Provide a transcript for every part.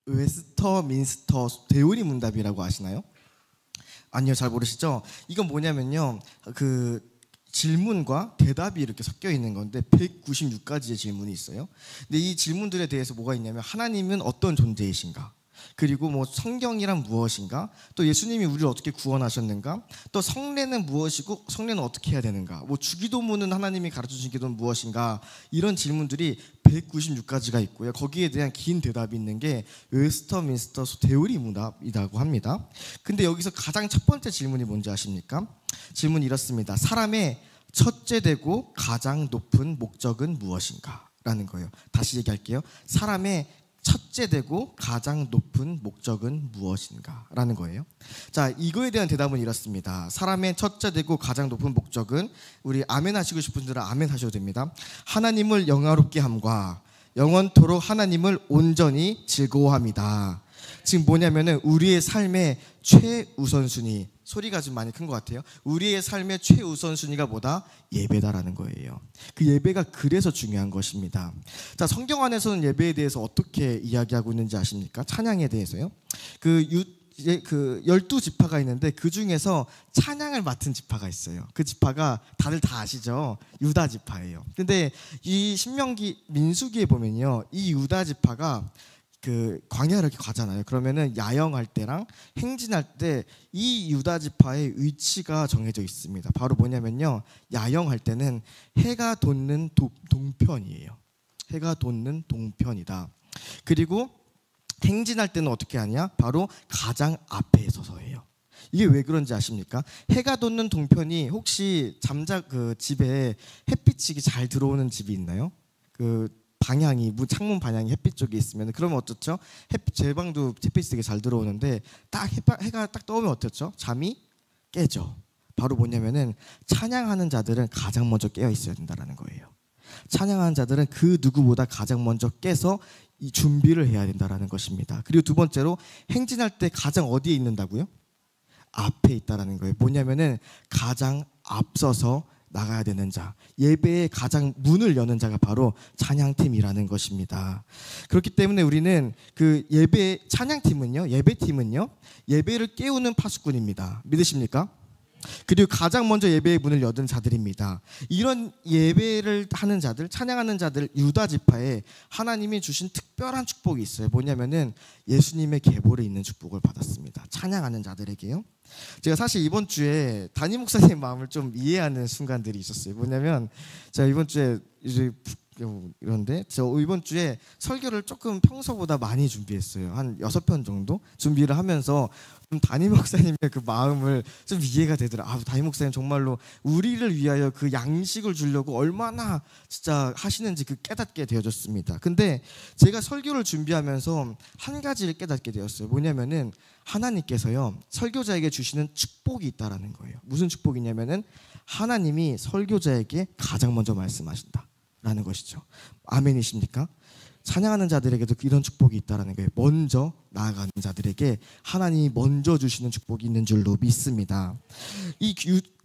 웨스터민스터 대우리 문답이라고 아시나요? 아니요, 잘 모르시죠? 이건 뭐냐면요, 그 질문과 대답이 이렇게 섞여 있는 건데 196가지의 질문이 있어요. 근데 이 질문들에 대해서 뭐가 있냐면, 하나님은 어떤 존재이신가? 그리고 뭐 성경이란 무엇인가? 또 예수님이 우리를 어떻게 구원하셨는가? 또 성례는 무엇이고 성례는 어떻게 해야 되는가? 뭐 주기도문은 하나님이 가르쳐주신 기도는 무엇인가? 이런 질문들이 196가지가 있고요. 거기에 대한 긴 대답이 있는 게 웨스터민스터 대우리 문답이라고 합니다. 근데 여기서 가장 첫 번째 질문이 뭔지 아십니까? 질문이 이렇습니다. 사람의 첫째 되고 가장 높은 목적은 무엇인가? 라는 거예요. 다시 얘기할게요. 사람의 첫째 되고 가장 높은 목적은 무엇인가? 라는 거예요. 자, 이거에 대한 대답은 이렇습니다. 사람의 첫째 되고 가장 높은 목적은, 우리 아멘 하시고 싶은 분들은 아멘 하셔도 됩니다. 하나님을 영화롭게 함과 영원토록 하나님을 온전히 즐거워합니다. 지금 뭐냐면은 우리의 삶의 최우선순위, 소리가 좀 많이 큰 것 같아요. 우리의 삶의 최우선순위가 뭐다? 예배다라는 거예요. 그 예배가 그래서 중요한 것입니다. 자, 성경 안에서는 예배에 대해서 어떻게 이야기하고 있는지 아십니까? 찬양에 대해서요. 그 12지파가 있는데 그 중에서 찬양을 맡은 지파가 있어요. 그 지파가 다들 다 아시죠? 유다 지파예요. 근데 이 신명기 민수기에 보면요, 이 유다 지파가 그 광야를 이렇게 가잖아요. 그러면은 야영할 때랑 행진할 때 이 유다 지파의 위치가 정해져 있습니다. 바로 뭐냐면요, 야영할 때는 해가 돋는 동편이에요. 해가 돋는 동편이다. 그리고 행진할 때는 어떻게 하냐? 바로 가장 앞에 서서 해요. 이게 왜 그런지 아십니까? 해가 돋는 동편이, 혹시 그 집에 햇빛이 잘 들어오는 집이 있나요? 그 방향이, 창문 방향이 햇빛 쪽에 있으면, 그러면 어떻죠? 제 방도 햇빛이 되게 잘 들어오는데 딱 해가 딱 떠오면 어떻죠? 잠이 깨죠. 바로 뭐냐면은 찬양하는 자들은 가장 먼저 깨어 있어야 된다는 거예요. 찬양하는 자들은 그 누구보다 가장 먼저 깨서 이 준비를 해야 된다는 것입니다. 그리고 두 번째로, 행진할 때 가장 어디에 있는다고요? 앞에 있다는 거예요. 뭐냐면은 가장 앞서서 나가야 되는 자, 예배의 가장 문을 여는 자가 바로 찬양팀이라는 것입니다. 그렇기 때문에 우리는 그 찬양팀은요, 예배팀은요, 예배를 깨우는 파수꾼입니다. 믿으십니까? 그리고 가장 먼저 예배의 문을 여는 자들입니다. 이런 예배를 하는 자들, 찬양하는 자들, 유다 지파에 하나님이 주신 특별한 축복이 있어요. 뭐냐면은 예수님의 계보를 잇는 축복을 받았습니다. 찬양하는 자들에게요. 제가 사실 이번 주에 담임 목사님 마음을 좀 이해하는 순간들이 있었어요. 뭐냐면 제가 이번 주에 이런데 저 이번 주에 설교를 조금 평소보다 많이 준비했어요. 한 6편 정도 준비를 하면서 좀 담임 목사님의 그 마음을 좀 이해가 되더라고요. 담임 목사님 정말로 우리를 위하여 그 양식을 주려고 얼마나 진짜 하시는지 그 깨닫게 되어졌습니다. 근데 제가 설교를 준비하면서 한 가지를 깨닫게 되었어요. 뭐냐면은 하나님께서요, 설교자에게 주시는 축복이 있다라는 거예요. 무슨 축복이냐면은 하나님이 설교자에게 가장 먼저 말씀하신다 라는 것이죠. 아멘이십니까? 찬양하는 자들에게도 이런 축복이 있다는 거예요. 먼저 나아가는 자들에게 하나님이 먼저 주시는 축복이 있는 줄로 믿습니다. 이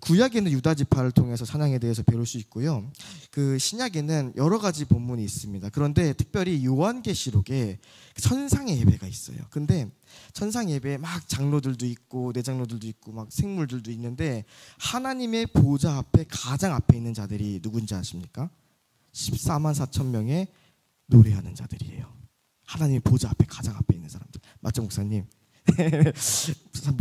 구약에는 유다 지파를 통해서 찬양에 대해서 배울 수 있고요. 그 신약에는 여러 가지 본문이 있습니다. 그런데 특별히 요한계시록에 천상의 예배가 있어요. 근데 천상 예배에 막 장로들도 있고 내장로들도 있고 막 생물들도 있는데, 하나님의 보좌 앞에 가장 앞에 있는 자들이 누군지 아십니까? 14만 4천 명의 노래하는 자들이에요. 하나님의 보좌 앞에 가장 앞에 있는 사람들. 맞죠, 목사님?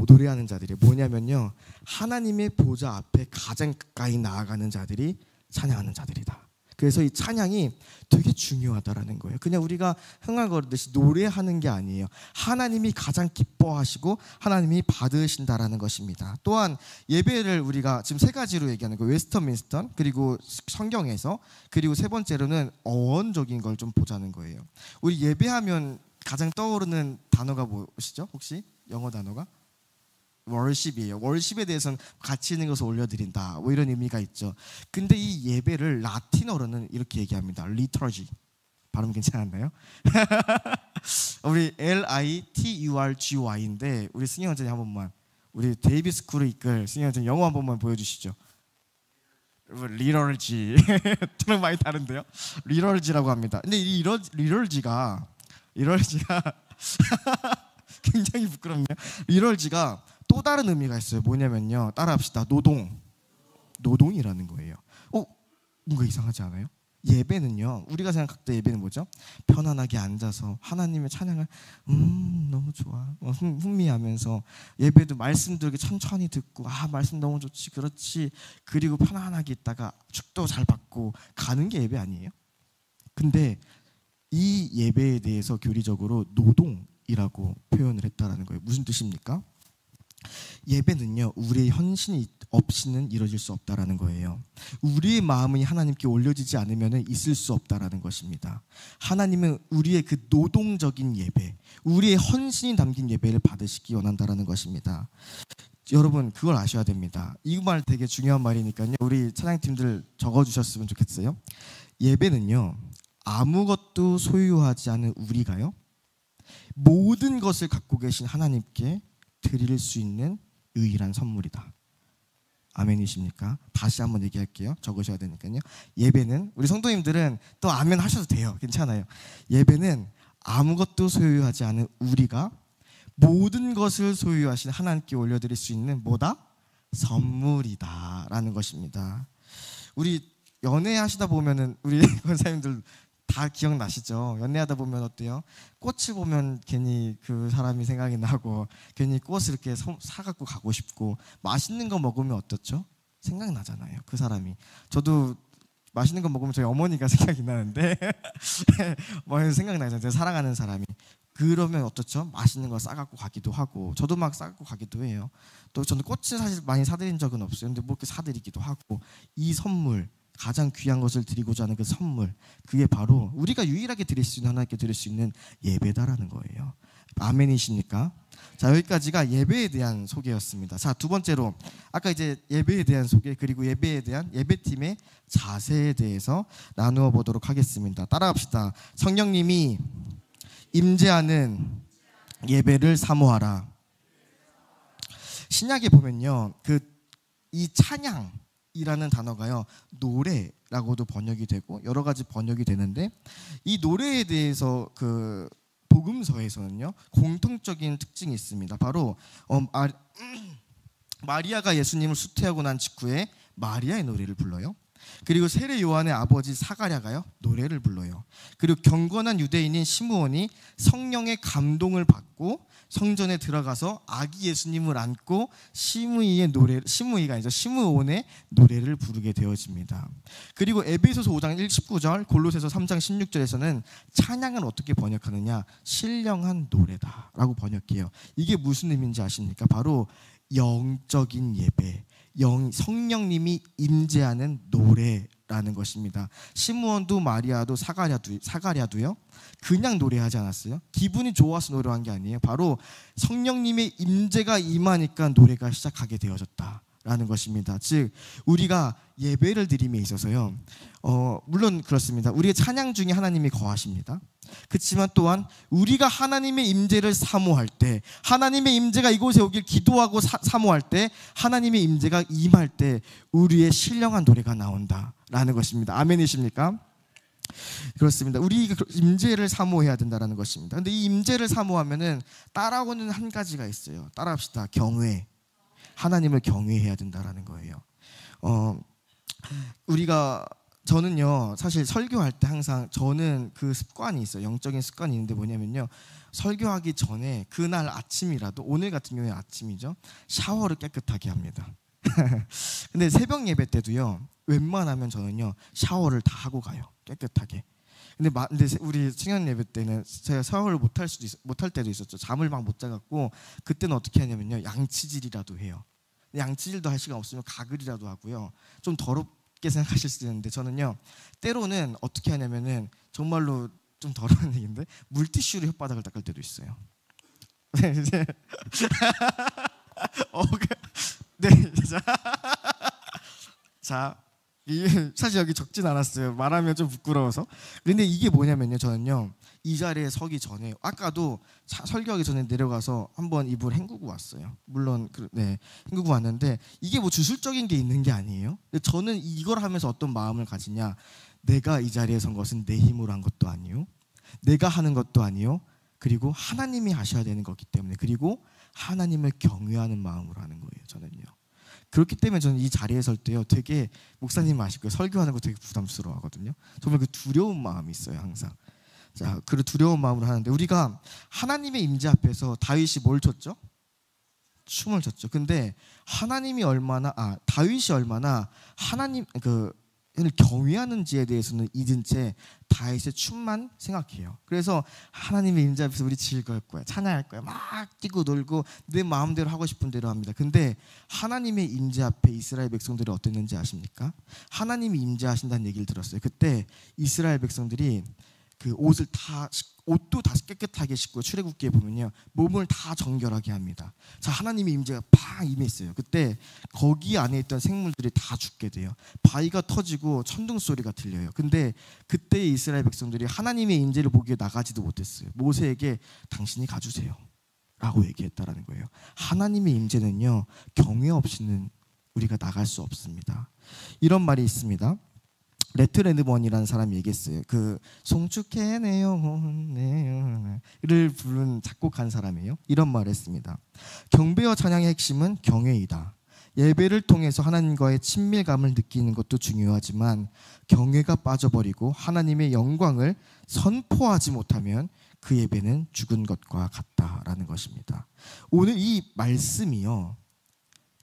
노래하는 자들이 뭐냐면요, 하나님의 보좌 앞에 가장 가까이 나아가는 자들이 찬양하는 자들이다. 그래서 이 찬양이 되게 중요하다라는 거예요. 그냥 우리가 흥얼거리듯이 노래하는 게 아니에요. 하나님이 가장 기뻐하시고 하나님이 받으신다라는 것입니다. 또한 예배를 우리가 지금 3가지로 얘기하는 거예요. 웨스터민스터, 그리고 성경에서, 그리고 세 번째로는 어원적인 걸 좀 보자는 거예요. 우리 예배하면 가장 떠오르는 단어가 무엇이죠? 혹시 영어 단어가? 월십이에요. 월십에 대해서는 가치 있는 것을 올려드린다, 뭐 이런 의미가 있죠. 근데 이 예배를 라틴어로는 이렇게 얘기합니다. 리터지. 발음 괜찮았나요? 우리 LITURGY인데 우리 승희 원장님 한 번만, 우리 데이비 스쿨을 이끌 승희 원장님 영어 한 번만 보여주시죠. 리럴지. 저랑 많이 다른데요? 리럴지라고 합니다. 근데 이 리럴지가 굉장히 부끄럽네요. 리럴지가 또 다른 의미가 있어요. 뭐냐면요. 따라합시다. 노동이라는 거예요. 뭔가 이상하지 않아요? 예배는요. 우리가 생각할 때 예배는 뭐죠? 편안하게 앉아서 하나님의 찬양을 너무 좋아 흥미하면서 예배도 말씀도 이렇게 천천히 듣고 말씀 너무 좋지 그렇지 그리고 편안하게 있다가 축도 잘 받고 가는 게 예배 아니에요? 근데 이 예배에 대해서 교리적으로 노동이라고 표현을 했다라는 거예요. 무슨 뜻입니까? 예배는요 우리의 헌신이 없이는 이루어질 수 없다라는 거예요. 우리의 마음이 하나님께 올려지지 않으면 있을 수 없다라는 것입니다. 하나님은 우리의 그 노동적인 예배, 우리의 헌신이 담긴 예배를 받으시기 원한다라는 것입니다. 여러분 그걸 아셔야 됩니다. 이 말 되게 중요한 말이니까요. 우리 찬양팀들 적어주셨으면 좋겠어요. 예배는요 아무것도 소유하지 않은 우리가요 모든 것을 갖고 계신 하나님께 드릴 수 있는 유일한 선물이다. 아멘이십니까? 다시 한번 얘기할게요. 적으셔야 되니까요. 예배는 우리 성도님들은 또 아멘 하셔도 돼요. 괜찮아요. 예배는 아무것도 소유하지 않은 우리가 모든 것을 소유하신 하나님께 올려드릴 수 있는 뭐다? 선물이다 라는 것입니다. 우리 연애하시다 보면은 우리 권사님들 다 기억나시죠? 연애하다 보면 어때요? 꽃을 보면 괜히 그 사람이 생각이 나고 괜히 꽃을 이렇게 사갖고 가고 싶고 맛있는 거 먹으면 어떻죠? 생각나잖아요. 그 사람이. 저도 맛있는 거 먹으면 저희 어머니가 생각이 나는데 뭐 생각나잖아요. 제가 사랑하는 사람이. 그러면 어떻죠? 맛있는 거 싸갖고 가기도 하고 저도 막 싸갖고 가기도 해요. 또 저는 꽃을 사실 많이 사드린 적은 없어요. 근데 뭐 이렇게 사드리기도 하고 이 선물 가장 귀한 것을 드리고자 하는 그 선물 그게 바로 우리가 유일하게 드릴 수 있는 하나님께 드릴 수 있는 예배다라는 거예요. 아멘이십니까? 자 여기까지가 예배에 대한 소개였습니다. 자 두 번째로 아까 이제 예배에 대한 소개 그리고 예배에 대한 예배팀의 자세에 대해서 나누어 보도록 하겠습니다. 따라합시다. 성령님이 임재하는 예배를 사모하라. 신약에 보면요 이 찬양 이라는 단어가요 노래라고도 번역이 되고 여러 가지 번역이 되는데 이 노래에 대해서 그 복음서에서는요 공통적인 특징이 있습니다. 바로 마리아가 예수님을 수태하고 난 직후에 마리아의 노래를 불러요. 그리고 세례 요한의 아버지 사가랴가요 노래를 불러요. 그리고 경건한 유대인인 시므온이 성령의 감동을 받고 성전에 들어가서 아기 예수님을 안고 시므이가 아니죠 시므온의 노래를 부르게 되어집니다. 그리고 에베소서 5장 19절 골로새서 3장 16절에서는 찬양을 어떻게 번역하느냐 신령한 노래다라고 번역해요. 이게 무슨 의미인지 아십니까? 바로 영적인 예배 성령님이 임재하는 노래라는 것입니다. 시므온도 마리아도 사가랴도요 그냥 노래하지 않았어요. 기분이 좋아서 노래한 게 아니에요. 바로 성령님의 임재가 임하니까 노래가 시작하게 되어졌다라는 것입니다. 즉 우리가 예배를 드림에 있어서요 물론 그렇습니다. 우리의 찬양 중에 하나님이 거하십니다. 그렇지만 또한 우리가 하나님의 임재를 사모할 때 하나님의 임재가 이곳에 오길 기도하고 사모할 때 하나님의 임재가 임할 때 우리의 신령한 노래가 나온다라는 것입니다. 아멘이십니까? 그렇습니다. 우리가 임재를 사모해야 된다는 것입니다. 그런데 이 임재를 사모하면은 따라오는 한 가지가 있어요. 따라합시다. 경외. 하나님을 경외해야 된다는 거예요. 저는요 사실 설교할 때 항상 저는 그 습관이 있어요. 영적인 습관이 있는데 뭐냐면요 설교하기 전에 그날 아침이라도 오늘 같은 경우에 아침이죠 샤워를 깨끗하게 합니다. 근데 새벽 예배 때도요 웬만하면 저는요 샤워를 다 하고 가요 깨끗하게. 근데 우리 청년 예배 때는 제가 샤워를 못할 때도 있었죠. 잠을 막 못 자갖고 그때는 어떻게 하냐면요 양치질이라도 해요. 양치질도 할 시간 없으면 가글이라도 하고요 좀 더럽게 생각하실 수도 있는데 저는요 때로는 어떻게 하냐면은 정말로 좀 더러운 얘기인데 물티슈로 혓바닥을 닦을 때도 있어요. 네, 자 사실 여기 적진 않았어요. 말하면 좀 부끄러워서. 근데 이게 뭐냐면요 저는요 이 자리에 서기 전에 아까도 설교하기 전에 내려가서 한번 입을 헹구고 왔어요. 물론 헹구고 왔는데 이게 뭐 주술적인 게 있는 게 아니에요. 근데 저는 이걸 하면서 어떤 마음을 가지냐 내가 이 자리에 선 것은 내 힘으로 한 것도 아니요 내가 하는 것도 아니요 그리고 하나님이 하셔야 되는 거기 때문에, 그리고 하나님을 경외하는 마음으로 하는 거예요. 저는요. 그렇기 때문에 저는 이 자리에 설 때요, 되게 목사님 아실 거예요. 설교하는 거 되게 부담스러워하거든요. 정말 그 두려운 마음이 있어요, 항상. 자, 그 두려운 마음으로 하는데, 우리가 하나님의 임재 앞에서 다윗이 뭘 췄죠? 춤을 췄죠. 근데 다윗이 얼마나 하나님 을 경외하는지에 대해서는 잊은 채 다윗의 춤만 생각해요. 그래서 하나님의 임재 앞에서 우리 즐거울 거야, 찬양할 거야, 막 뛰고 놀고 내 마음대로 하고 싶은 대로 합니다. 근데 하나님의 임재 앞에 이스라엘 백성들이 어땠는지 아십니까? 하나님이 임재하신다는 얘기를 들었어요. 그때 이스라엘 백성들이 그 옷도 다 깨끗하게 씻고, 출애굽기에 보면요, 몸을 다 정결하게 합니다. 자, 하나님의 임재가 팍 임했어요. 그때 거기 안에 있던 생물들이 다 죽게 돼요. 바위가 터지고 천둥 소리가 들려요. 근데 그때 이스라엘 백성들이 하나님의 임재를 보기에 나가지도 못했어요. 모세에게 당신이 가주세요 라고 얘기했다라는 거예요. 하나님의 임재는요, 경외 없이는 우리가 나갈 수 없습니다. 이런 말이 있습니다. 레트 레드번이라는 사람이 얘기했어요. 그 송축해 내 영혼 내 영혼을 부른 작곡한 사람이에요. 이런 말을 했습니다. 경배와 찬양의 핵심은 경외이다. 예배를 통해서 하나님과의 친밀감을 느끼는 것도 중요하지만, 경외가 빠져버리고 하나님의 영광을 선포하지 못하면 그 예배는 죽은 것과 같다라는 것입니다. 오늘 이 말씀이요,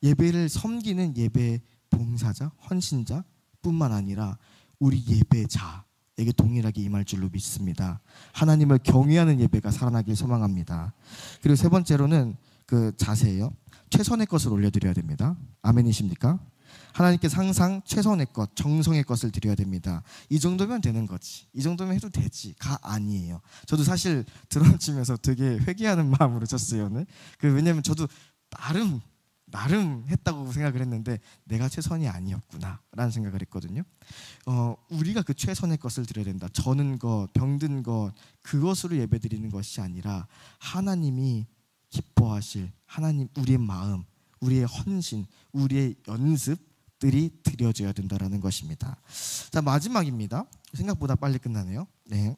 예배를 섬기는 예배 봉사자, 헌신자 뿐만 아니라 우리 예배자에게 동일하게 임할 줄로 믿습니다. 하나님을 경외하는 예배가 살아나길 소망합니다. 그리고 세 번째로는 그 자세예요. 최선의 것을 올려드려야 됩니다. 아멘이십니까? 하나님께서 항상 최선의 것, 정성의 것을 드려야 됩니다. 이 정도면 되는 거지, 이 정도면 해도 되지가 아니에요. 저도 사실 드럼 치면서 되게 회개하는 마음으로 쳤어요, 오늘. 왜냐면 저도 나름 했다고 생각을 했는데 내가 최선이 아니었구나 라는 생각을 했거든요. 우리가 그 최선의 것을 드려야 된다. 저는 것, 병든 것, 그것으로 예배드리는 것이 아니라 하나님이 기뻐하실 하나님, 우리의 마음, 우리의 헌신, 우리의 연습들이 드려져야 된다라는 것입니다. 자, 마지막입니다. 생각보다 빨리 끝나네요. 네.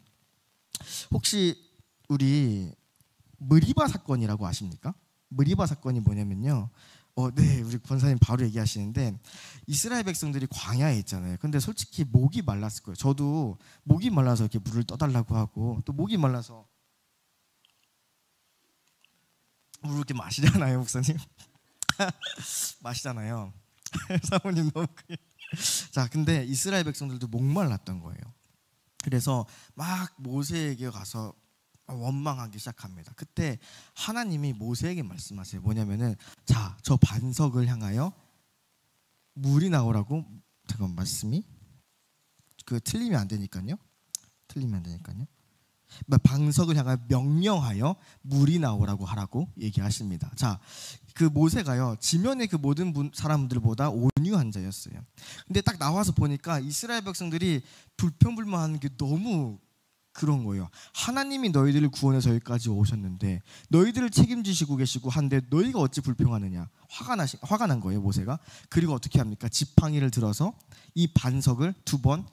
혹시 우리 느리바 사건이라고 아십니까? 느리바 사건이 뭐냐면요, 네, 우리 권사님 바로 얘기하시는데, 이스라엘 백성들이 광야에 있잖아요. 근데 솔직히 목이 말랐을 거예요. 저도 목이 말라서 이렇게 물을 떠달라고 하고, 또 목이 말라서 물을 이렇게 마시잖아요, 목사님. 마시잖아요. 사모님 너무 크게. 자, 근데 이스라엘 백성들도 목말랐던 거예요. 그래서 막 모세에게 가서 원망하기 시작합니다. 그때 하나님이 모세에게 말씀하세요. 뭐냐면은, 자, 저 반석을 향하여 물이 나오라고. 잠깐, 말씀이 틀리면 안 되니까요. 반석을 향하여 명령하여 물이 나오라고 하라고 얘기하십니다. 자, 그 모세가요, 지면의 그 모든 사람들보다 온유한 자였어요. 근데 딱 나와서 보니까 이스라엘 백성들이 불평불만하는 게 너무 그런 거예요. 하나님이 너희들을 구원해서 여기까지 오셨는데 너희들을 책임지시고 계시고 한데 너희가 어찌 불평하느냐. 화가 난 거예요, 모세가. 그리고 어떻게 합니까? 지팡이를 들어서 이 반석을 2번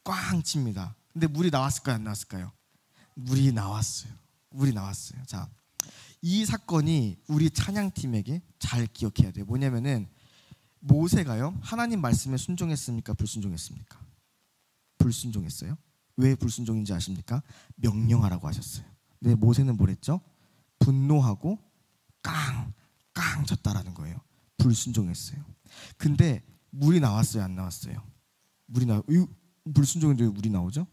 꽝 칩니다. 근데 물이 나왔을까요, 안 나왔을까요? 물이 나왔어요. 자, 이 사건이 우리 찬양팀에게 잘 기억해야 돼요. 뭐냐면은, 모세가요, 하나님 말씀에 순종했습니까, 불순종했습니까? 불순종했어요. 왜 불순종인지 아십니까? 명령하라고 하셨어요. 근데 모세는 뭘 했죠? 분노하고 깡 쳤다라는 거예요. 불순종했어요. 근데 물이 나왔어요, 안 나왔어요? 불순종인데 왜 물이 나오죠?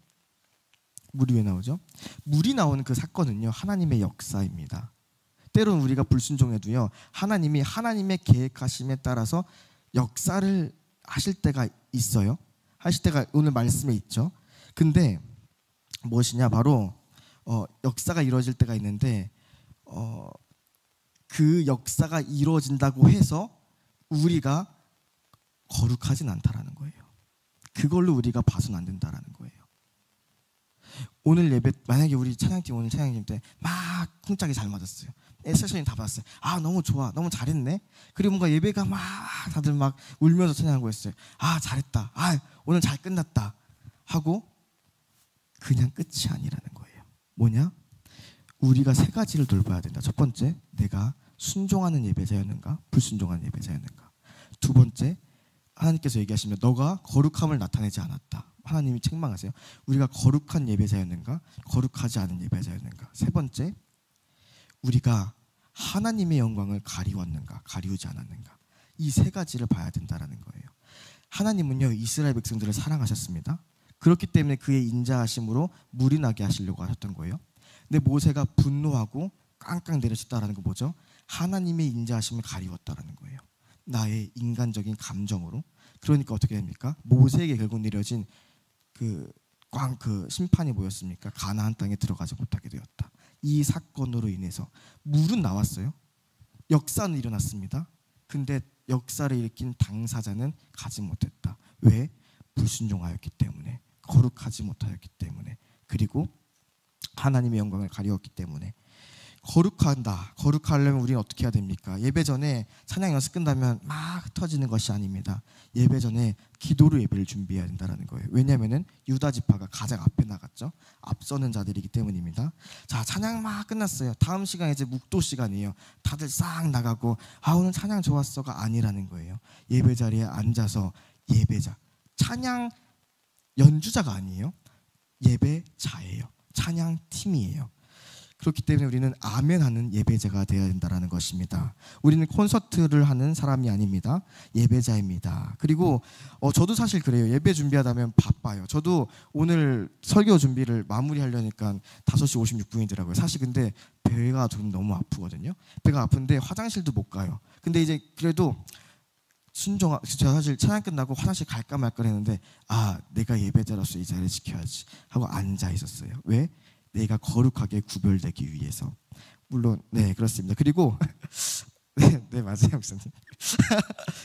물이 왜 나오죠? 물이 나오는 그 사건은요, 하나님의 역사입니다. 때로는 우리가 불순종해도요, 하나님이 하나님의 계획하심에 따라서 역사를 하실 때가 있어요. 하실 때가 오늘 말씀에 있죠. 근데 무엇이냐, 바로 역사가 이루어질 때가 있는데, 그 역사가 이루어진다고 해서 우리가 거룩하진 않다라는 거예요. 그걸로 우리가 봐서는 안 된다라는 거예요. 오늘 예배, 만약에 우리 찬양팀 오늘 찬양팀 때 막 쿵짝이 잘 맞았어요. 세션이 다 봤어요. 아, 너무 좋아, 너무 잘했네. 그리고 뭔가 예배가 막 다들 막 울면서 찬양하고 있어요. 아, 잘했다, 아, 오늘 잘 끝났다 하고 그냥 끝이 아니라는 거예요. 뭐냐? 우리가 세 가지를 돌봐야 된다. 첫 번째, 내가 순종하는 예배자였는가? 불순종하는 예배자였는가? 두 번째, 하나님께서 얘기하시면 너가 거룩함을 나타내지 않았다. 하나님이 책망하세요. 우리가 거룩한 예배자였는가? 거룩하지 않은 예배자였는가? 세 번째, 우리가 하나님의 영광을 가리웠는가? 가리우지 않았는가? 이 세 가지를 봐야 된다라는 거예요. 하나님은요, 이스라엘 백성들을 사랑하셨습니다. 그렇기 때문에 그의 인자하심으로 물이 나게 하시려고 하셨던 거예요. 근데 모세가 분노하고 깡깡 내려쳤다라는 거 뭐죠? 하나님의 인자하심을 가리웠다라는 거예요. 나의 인간적인 감정으로. 그러니까 어떻게 됩니까? 모세에게 결국 내려진 그 심판이 뭐였습니까? 가나안 땅에 들어가지 못하게 되었다. 이 사건으로 인해서 물은 나왔어요. 역사는 일어났습니다. 근데 역사를 일으킨 당사자는 가지 못했다. 왜? 불순종하였기 때문에, 거룩하지 못하였기 때문에, 그리고 하나님의 영광을 가리웠기 때문에. 거룩하려면 우리는 어떻게 해야 됩니까? 예배 전에 찬양 연습 끝나면 막 흩어지는 것이 아닙니다. 예배 전에 기도로 예배를 준비해야 된다는 거예요. 왜냐하면 유다 지파가 가장 앞에 나갔죠. 앞서는 자들이기 때문입니다. 자, 찬양 막 끝났어요. 다음 시간 이제 묵도 시간이에요. 다들 싹 나가고 오늘 찬양 좋았어가 아니라는 거예요. 예배 자리에 앉아서 예배자, 찬양 연주자가 아니에요. 예배자예요. 찬양 팀이에요. 그렇기 때문에 우리는 아멘하는 예배자가 되어야 된다는 것입니다. 우리는 콘서트를 하는 사람이 아닙니다. 예배자입니다. 그리고 저도 사실 그래요. 예배 준비하다면 바빠요. 저도 오늘 설교 준비를 마무리하려니까 5시 56분이더라고요. 사실 근데 배가 좀 너무 아프거든요. 배가 아픈데 화장실도 못 가요. 근데 이제 그래도 제가 사실 찬양 끝나고 화장실 갈까 말까 했는데 내가 예배자로서 이 자리를 지켜야지 하고 앉아 있었어요. 왜? 내가 거룩하게 구별되기 위해서. 물론 네 그렇습니다. 그리고 네 맞아요 목사님.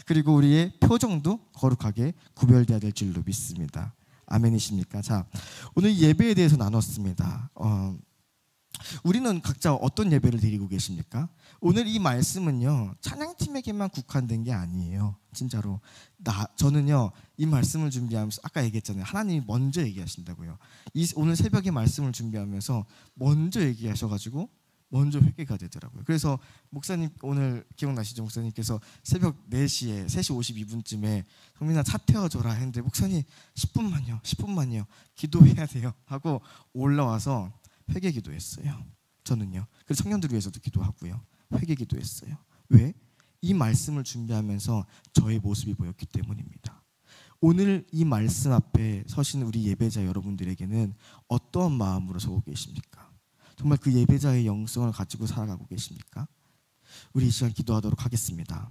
그리고 우리의 표정도 거룩하게 구별돼야 될 줄로 믿습니다. 아멘이십니까? 자, 오늘 예배에 대해서 나눴습니다. 우리는 각자 어떤 예배를 드리고 계십니까? 오늘 이 말씀은요 찬양팀에게만 국한된 게 아니에요. 진짜로 저는요 이 말씀을 준비하면서 아까 얘기했잖아요. 하나님이 먼저 얘기하신다고요. 오늘 새벽에 말씀을 준비하면서 먼저 얘기하셔가지고 먼저 회개가 되더라고요. 그래서 목사님 오늘 기억나시죠? 목사님께서 새벽 4시에 3시 52분쯤에 성민아 차 태워줘라 했는데 목사님 10분만요 기도해야 돼요 하고 올라와서 회개 기도했어요. 저는요. 그래서 청년들 위해서도 기도하고요. 회개 기도했어요. 왜? 이 말씀을 준비하면서 저의 모습이 보였기 때문입니다. 오늘 이 말씀 앞에 서신 우리 예배자 여러분들에게는 어떠한 마음으로 서고 계십니까? 정말 그 예배자의 영성을 가지고 살아가고 계십니까? 우리 이 시간 기도하도록 하겠습니다.